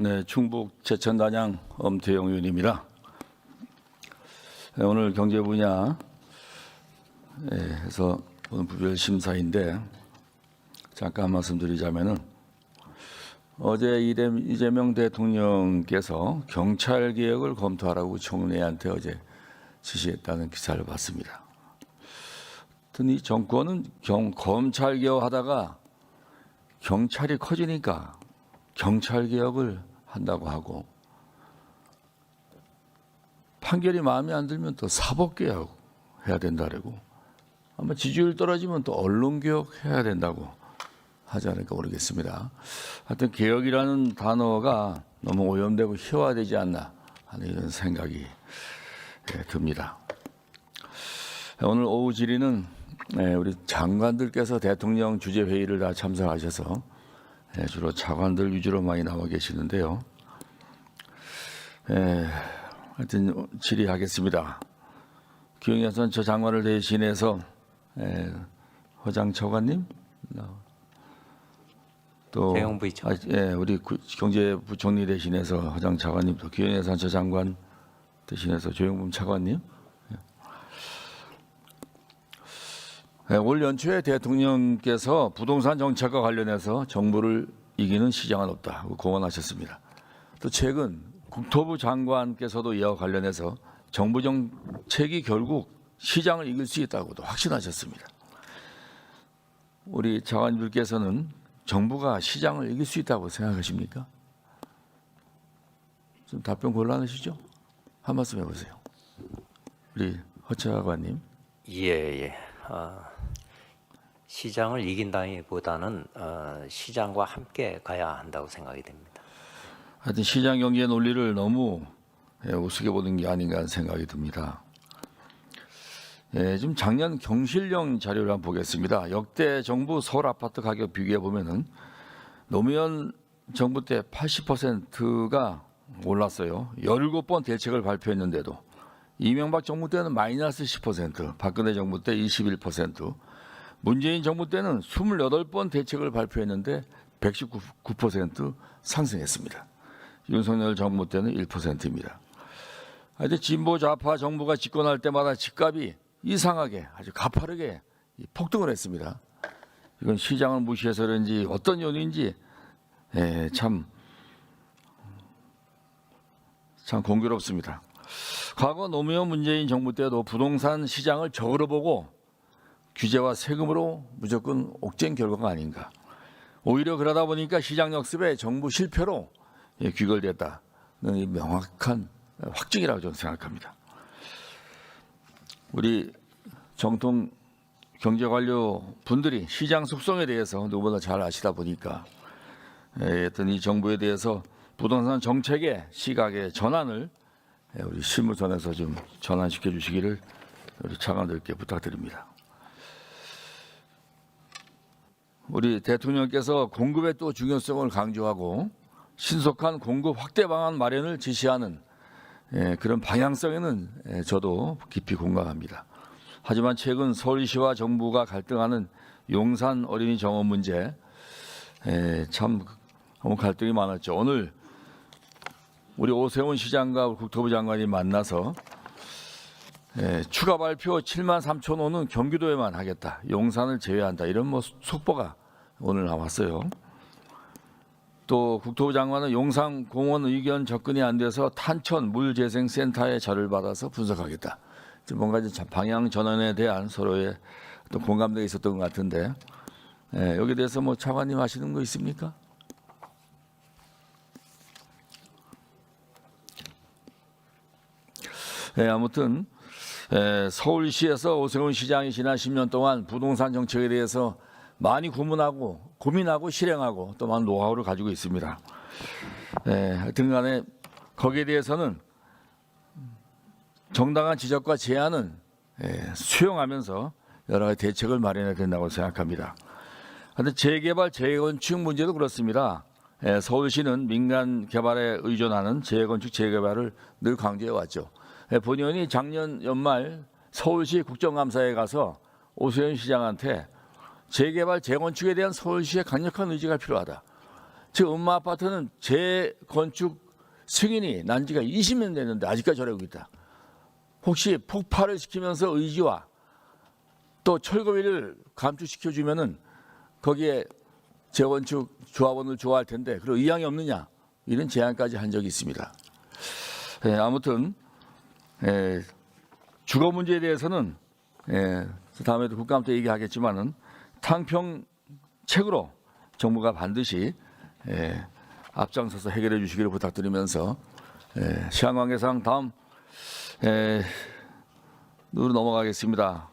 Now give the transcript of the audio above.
네, 충북 제천단양 엄태영 의원입니다. 네, 오늘 경제 분야 해서 오늘 부별 심사인데 잠깐 말씀드리자면은 어제 이재명 대통령께서 경찰 개혁을 검토하라고 청문회한테 어제 지시했다는 기사를 봤습니다. 하여튼 이 정권은 검찰 개혁하다가 경찰이 커지니까 경찰 개혁을 한다고 하고 판결이 마음에 안 들면 또 사법 개혁 해야 된다고 아마 지지율 떨어지면 또 언론 개혁 해야 된다고 하지 않을까 모르겠습니다. 하여튼 개혁이라는 단어가 너무 오염되고 희화되지 않나 하는 이런 생각이 듭니다. 오늘 오후 질의는 우리 장관들께서 대통령 주재 회의를 다 참석하셔서 주로 차관들 위주로 많이 나와 계시는데요. 하여튼 질의하겠습니다. 기영현 저 장관을 대신해서 허장 차관님 또 우리 경제부총리 대신해서 허장 차관님 또 기영현 저 장관 대신해서 조영범 차관님. 올 연초에 대통령께서 부동산 정책과 관련해서 정부를 이기는 시장은 없다고 공언하셨습니다. 또 최근 국토부 장관께서도 이와 관련해서 정부 정책이 결국 시장을 이길 수 있다고도 확신하셨습니다. 우리 장관님께서는 정부가 시장을 이길 수 있다고 생각하십니까? 좀 답변 곤란하시죠? 한 말씀 해보세요. 우리 허 차관님. 예. 시장을 이긴다기보다는 시장과 함께 가야 한다고 생각이 됩니다. 하여튼 시장 경제 논리를 너무 우습게 보는 게 아닌가 하는 생각이 듭니다. 지금 작년 경실령 자료를 한번 보겠습니다. 역대 정부 서울 아파트 가격 비교해 보면은 노무현 정부 때 80%가 올랐어요. 17번 대책을 발표했는데도 이명박 정부 때는 마이너스 10%, 박근혜 정부 때 21%, 문재인 정부 때는 28번 대책을 발표했는데 119% 상승했습니다. 윤석열 정부 때는 1%입니다. 하여튼 진보 좌파 정부가 집권할 때마다 집값이 이상하게 아주 가파르게 폭등을 했습니다. 이건 시장을 무시해서 그런지 어떤 요인인지 참 공교롭습니다. 과거 노무현 문재인 정부 때도 부동산 시장을 적으로 보고 규제와 세금으로 무조건 옥죄인 결과가 아닌가. 오히려 그러다 보니까 시장 역습에 정부 실패로 귀결됐다는 명확한 확증이라고 저는 생각합니다. 우리 정통 경제관료 분들이 시장 속성에 대해서 누구보다 잘 아시다 보니까 하여튼 이 정부에 대해서 부동산 정책의 시각의 전환을 우리 실무선에서 좀 전환시켜 주시기를 우리 차관들께 부탁드립니다. 우리 대통령께서 공급의 또 중요성을 강조하고 신속한 공급 확대 방안 마련을 지시하는 그런 방향성에는 저도 깊이 공감합니다. 하지만 최근 서울시와 정부가 갈등하는 용산 어린이 정원 문제 참 너무 갈등이 많았죠. 오늘 우리 오세훈 시장과 국토부 장관이 만나서 추가 발표 7만 3천 호는 경기도에만 하겠다. 용산을 제외한다. 이런 속보가 오늘 나왔어요. 또 국토부 장관은 용산 공원 의견 접근이 안 돼서 탄천 물재생센터의 자료를 받아서 분석하겠다. 뭔가 방향 전환에 대한 서로의 또 공감대가 있었던 것 같은데 여기에 대해서 차관님 하시는 거 있습니까? 아무튼 서울시에서 오세훈 시장이 지난 10년 동안 부동산 정책에 대해서 많이 고민하고 실행하고 또 많은 노하우를 가지고 있습니다. 하여튼 간에 거기에 대해서는 정당한 지적과 제안은 수용하면서 여러 가지 대책을 마련해야 된다고 생각합니다. 그런데 재개발, 재건축 문제도 그렇습니다. 서울시는 민간 개발에 의존하는 재건축, 재개발을 늘 강조해 왔죠. 본의원이 작년 연말 서울시 국정감사에 가서 오세훈 시장한테 재개발, 재건축에 대한 서울시의 강력한 의지가 필요하다. 제 엄마 아파트는 재건축 승인이 난 지가 20년 됐는데 아직까지 저러고 있다. 혹시 폭발을 시키면서 의지와 또 철거비를 감축시켜주면은 거기에 재건축 조합원을 좋아할 텐데 그런 의향이 없느냐 이런 제안까지 한 적이 있습니다. 아무튼 주거 문제에 대해서는 다음에도 국감 때 얘기하겠지만은 탕평책으로 정부가 반드시 앞장서서 해결해 주시기를 부탁드리면서 시간 관계상 다음 으로 넘어가겠습니다.